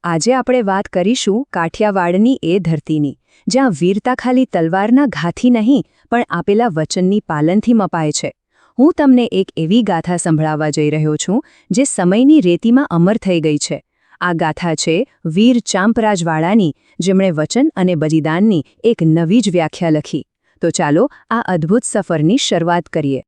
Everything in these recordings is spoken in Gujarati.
આજે આપણે વાત કરીશું કાઠિયાવાડની એ ધરતીની, જ્યાં વીરતા ખાલી તલવારના ઘાથી નહીં પણ આપેલા વચનની પાલનથી મપાય છે. હું તમને એક એવી ગાથા સંભળાવવા જઈ રહ્યો છું જે સમયની રેતીમાં અમર થઈ ગઈ છે. આ ગાથા છે વીર ચાંપરાજવાળાની, જેમણે વચન અને બલિદાનની એક નવી જ વ્યાખ્યા લખી. તો ચાલો આ અદ્ભુત સફરની શરૂઆત કરીએ.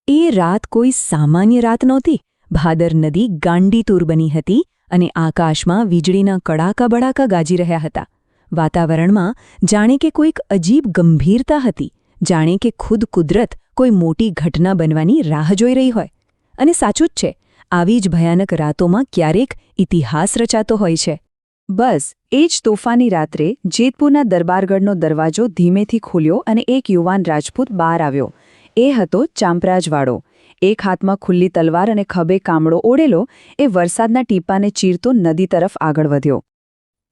એ રાત કોઈ સામાન્ય રાત નહોતી. ભાદર નદી ગાંડીતુર બની હતી અને આકાશમાં વીજળીના કડાકા બડાકા ગાજી રહ્યા હતા. વાતાવરણમાં જાણે કે કોઈક અજીબ ગંભીરતા હતી, જાણે કે ખુદ કુદરત કોઈ મોટી ઘટના બનવાની રાહ જોઈ રહી હોય. અને સાચું જ છે, આવી જ ભયાનક રાતોમાં ક્યારેક ઇતિહાસ રચાતો હોય છે. બસ એ જ તોફાની રાત્રે જેતપુરના દરબારગઢનો દરવાજો ધીમેથી ખુલ્યો અને એક યુવાન રાજપૂત બહાર આવ્યો. એ હતો ચાંપરાજવાળો. એક હાથમાં ખુલ્લી તલવાર અને ખભે કામળો ઓઢેલો એ વરસાદના ટીપાને ચીરતો નદી તરફ આગળ વધ્યો.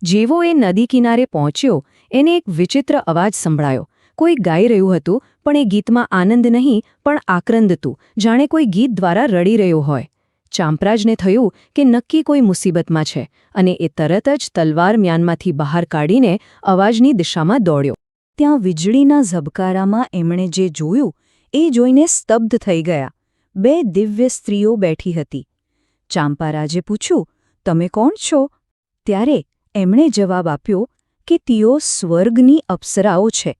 જેવો એ નદી કિનારે પહોંચ્યો એને એક વિચિત્ર અવાજ સંભળાયો. કોઈ ગાઈ રહ્યું હતું, પણ એ ગીતમાં આનંદ નહીં પણ આક્રંદ હતું, જાણે કોઈ ગીત દ્વારા રડી રહ્યો હોય. ચાંપરાજને થયું કે નક્કી કોઈ મુસીબતમાં છે અને એ તરત જ તલવાર મ્યાનમાંથી બહાર કાઢીને અવાજની દિશામાં દોડ્યો. ત્યાં વીજળીના ઝબકારામાં એમણે જે જોયું એ જોઈને સ્તબ્ધ થઈ ગયા. 2 દિવ્ય સ્ત્રીઓ બેઠી હતી. ચાંપારાજે પૂછ્યું, તમે કોણ છો? ત્યારે એમણે જવાબ આપ્યો કે તેઓ સ્વર્ગની અપ્સરાઓ છે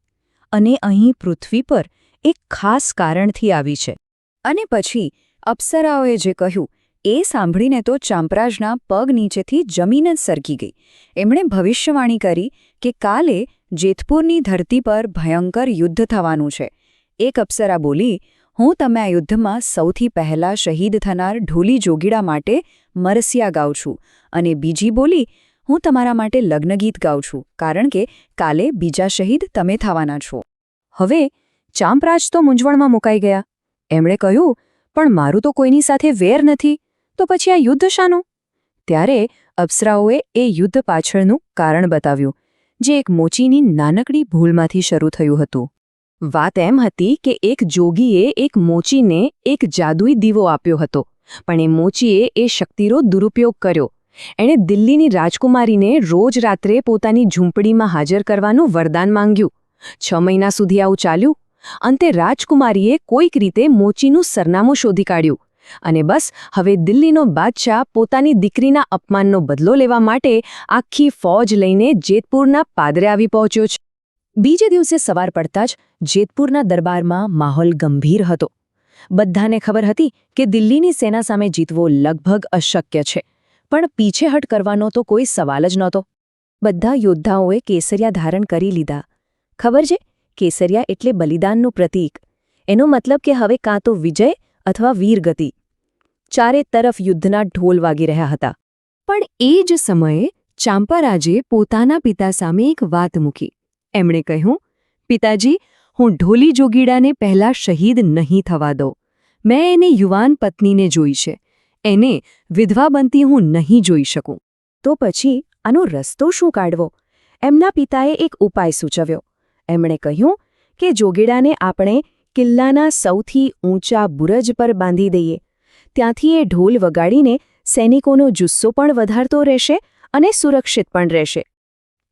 અને અહીં પૃથ્વી પર એક ખાસ કારણથી આવી છે. અને પછી અપ્સરાઓએ જે કહ્યું એ સાંભળીને તો ચાંપરાજના પગ નીચેથી જમીન જ સરકી ગઈ. એમણે ભવિષ્યવાણી કરી કે કાલે જેતપુરની ધરતી પર ભયંકર યુદ્ધ થવાનું છે. એક અપ્સરા બોલી, હું તમે આ યુદ્ધમાં સૌથી પહેલા શહીદ થનાર ઢોલી જોગીડા માટે મરસિયા ગાઉં છું. અને બીજી બોલી, હું તમારા માટે લગ્નગીત ગાઉં છું, કારણ કે કાલે બીજા શહીદ તમે થવાના છો. હવે ચાંપરાજ તો મૂંઝવણમાં મુકાઈ ગયા. એમણે કહ્યું, પણ મારું તો કોઈની સાથે વેર નથી, તો પછી આ યુદ્ધ શાનું? ત્યારે અપ્સરાઓએ એ યુદ્ધ પાછળનું કારણ બતાવ્યું, જે એક મોચીની નાનકડી ભૂલમાંથી શરૂ થયું હતું. વાત એમ હતી કે એક જોગીએ એક મોચીને એક જાદુઈ દીવો આપ્યો હતો, પણ એ મોચીએ એ શક્તિનો દુરુપયોગ કર્યો. એણે દિલ્હીની રાજકુમારીને રોજ રાત્રે પોતાની ઝૂંપડીમાં હાજર કરવાનું વરદાન માંગ્યું. 6 મહિના સુધી આવું ચાલ્યું. અંતે રાજકુમારીએ કોઈક રીતે મોચીનું સરનામું શોધી કાઢ્યું. અને બસ હવે દિલ્હીનો બાદશાહ પોતાની દીકરીના અપમાનનો બદલો લેવા માટે આખી ફૌજ લઈને જેતપુરના પાદરે આવી પહોંચ્યો છે. બીજે દિવસે સવાર પડતા જ જેતપુરના દરબારમાં માહોલ ગંભીર હતો. બધાને ખબર હતી કે દિલ્હીની સેના સામે જીતવો લગભગ અશક્ય છે, પણ પીછેહટ કરવાનો તો કોઈ સવાલ જ નહોતો. બધા યોદ્ધાઓએ કેસરિયા ધારણ કરી લીધા. ખબર છે, કેસરિયા એટલે બલિદાનનું પ્રતીક. એનો મતલબ કે હવે કાં તો વિજય અથવા વીરગતિ. ચારે તરફ યુદ્ધના ઢોલ વાગી રહ્યા હતા. પણ એ જ સમયે ચાંપારાજે પોતાના પિતા સામે એક વાત મૂકી. એમણે કહ્યું, પિતાજી, હું ઢોલી જોગીડાને પહેલા શહીદ નહીં થવા દઉં. મેં એને યુવાન પત્નીને જોઈ છે. એને વિધવા બનતી હું નહીં જોઈ શકું. તો પછી આનો રસ્તો શું કાઢવો? એમના પિતાએ એક ઉપાય સૂચવ્યો. એમણે કહ્યું કે જોગીડાને આપણે કિલ્લાના સૌથી ઊંચા બુરજ પર બાંધી દઈએ. ત્યાંથી એ ઢોલ વગાડીને સૈનિકોનો જુસ્સો પણ વધારતો રહેશે અને સુરક્ષિત પણ રહેશે.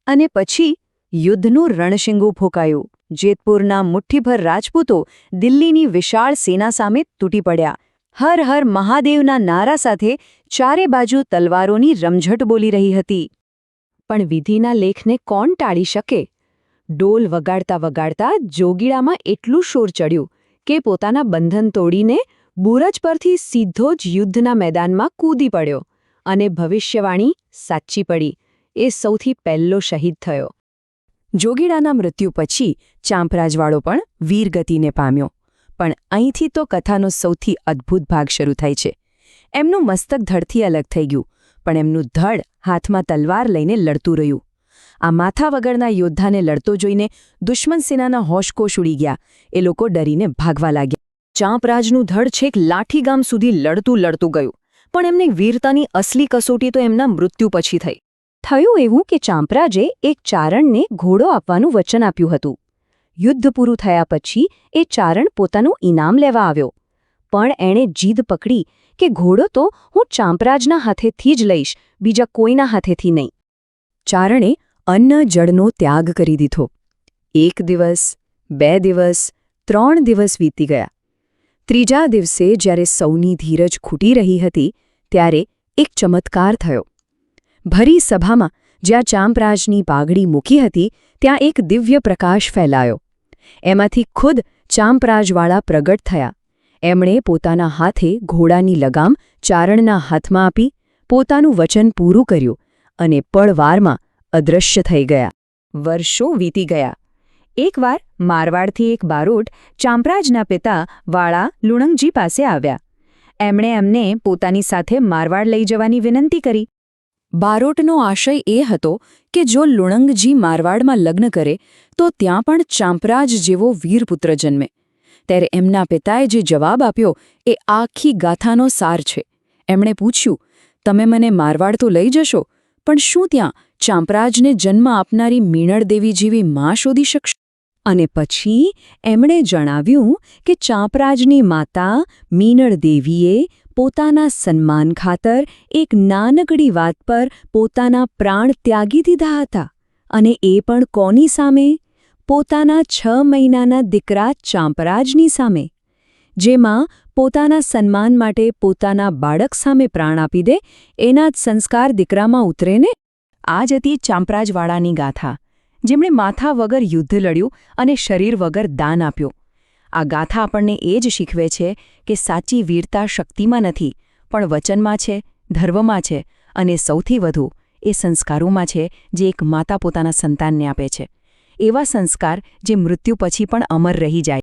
અને પછી યુદ્ધનું રણશીંગું ફૂંકાયું. જેતપુરના મુઠ્ઠીભર રાજપૂતો દિલ્હીની વિશાળ સેના સામે તૂટી પડ્યા. હર હર મહાદેવના નારા સાથે ચારે બાજુ તલવારોની રમઝટ બોલી રહી હતી. પણ વિધિના લેખને કોણ ટાળી શકે? ડોલ વગાડતા વગાડતા જોગીડામાં એટલું શોર ચડ્યું કે પોતાના બંધન તોડીને બુરજ પરથી સીધો જ યુદ્ધના મેદાનમાં કૂદી પડ્યો. અને ભવિષ્યવાણી સાચી પડી. એ સૌથી પહેલો શહીદ થયો. જોગીડાના મૃત્યુ પછી ચાંપરાજવાળો પણ વીરગતિને પામ્યો. પણ અહીંથી તો કથાનો સૌથી અદ્ભુત ભાગ શરૂ થાય છે. એમનું મસ્તક ધડથી અલગ થઈ ગયું, પણ એમનું ધડ હાથમાં તલવાર લઈને લડતું રહ્યું. આ માથા વગરના યોદ્ધાને લડતો જોઈને દુશ્મન સેનાના હોશકોશ ઉડી ગયા. એ લોકો ડરીને ભાગવા લાગ્યા. ચાંપરાજનું ધડ છેક લાઠીગામ સુધી લડતું ગયું, પણ એમની વીરતાની અસલી કસોટી તો એમના મૃત્યુ પછી થઈ. થયું એવું કે ચાંપરાજે એક ચારણને ઘોડો આપવાનું વચન આપ્યું હતું. યુદ્ધ પૂરું થયા પછી એ ચારણ પોતાનું ઇનામ લેવા આવ્યો. પણ એણે જીદ પકડી કે ઘોડો તો હું ચાંપરાજના હાથેથી જ લઈશ, બીજા કોઈના હાથેથી નહીં. ચારણે અન્ન જળનો ત્યાગ કરી દીધો. 1 દિવસ, 2 દિવસ, 3 દિવસ વીતી ગયા. ત્રીજા દિવસે જ્યારે સૌની ધીરજ ખૂટી રહી હતી ત્યારે એક ચમત્કાર થયો. ભરી સભામાં જ્યાં ચાંપરાજની પાઘડી મૂકી હતી ત્યાં એક દિવ્ય પ્રકાશ ફેલાયો. એમાંથી ખુદ ચાંપરાજવાળા પ્રગટ થયા. એમણે પોતાના હાથે ઘોડાની લગામ ચારણના હાથમાં આપી, પોતાનું વચન પૂરું કર્યું અને પળવારમાં અદૃશ્ય થઈ ગયા. વર્ષો વીતી ગયા. એકવાર મારવાડથી એક બારોટ ચાંપરાજના પિતા વાળા લુણંગજી પાસે આવ્યા. એમણે એમને પોતાની સાથે મારવાડ લઈ જવાની વિનંતી કરી. બારોટનો આશય એ હતો કે જો લુણંગજી મારવાડમાં લગ્ન કરે તો ત્યાં પણ ચાંપરાજ જેવો વીરપુત્ર જન્મે. ત્યારે એમના પિતાએ જે જવાબ આપ્યો એ આખી ગાથાનો સાર છે. એમણે પૂછ્યું, તમે મને મારવાડ તો લઈ જશો, પણ શું ત્યાં ચાંપરાજને જન્મ આપનારી મીણળ દેવી જેવી માં શોધી શકશો? અને પછી એમણે જણાવ્યું કે ચાંપરાજની માતા મીણળ દેવીએ પોતાના સન્માન ખાતર એક નાનકડી વાત પર પોતાના પ્રાણ ત્યાગી દીધા હતા. અને એ પણ કોની સામે? પોતાના 6 મહિનાના દીકરા ચાંપરાજની સામે. જેમાં પોતાના સન્માન માટે પોતાના બાળક સામે પ્રાણ આપી દે, એના જ સંસ્કાર દીકરામાં ઉતરે ને? આ જ હતી ચાંપરાજવાળાની ગાથા, જેમણે માથા વગર યુદ્ધ લડ્યું અને શરીર વગર દાન આપ્યું. આ ગાથા આપણને એ જ શીખવે છે કે સાચી વીરતા શક્તિમાં નથી, પણ વચનમાં છે, ધર્મમાં છે અને સૌથી વધુ એ સંસ્કારોમાં છે જે એક માતા પોતાના સંતાનને આપે છે. એવા સંસ્કાર જે મૃત્યુ પછી પણ અમર રહી જાય.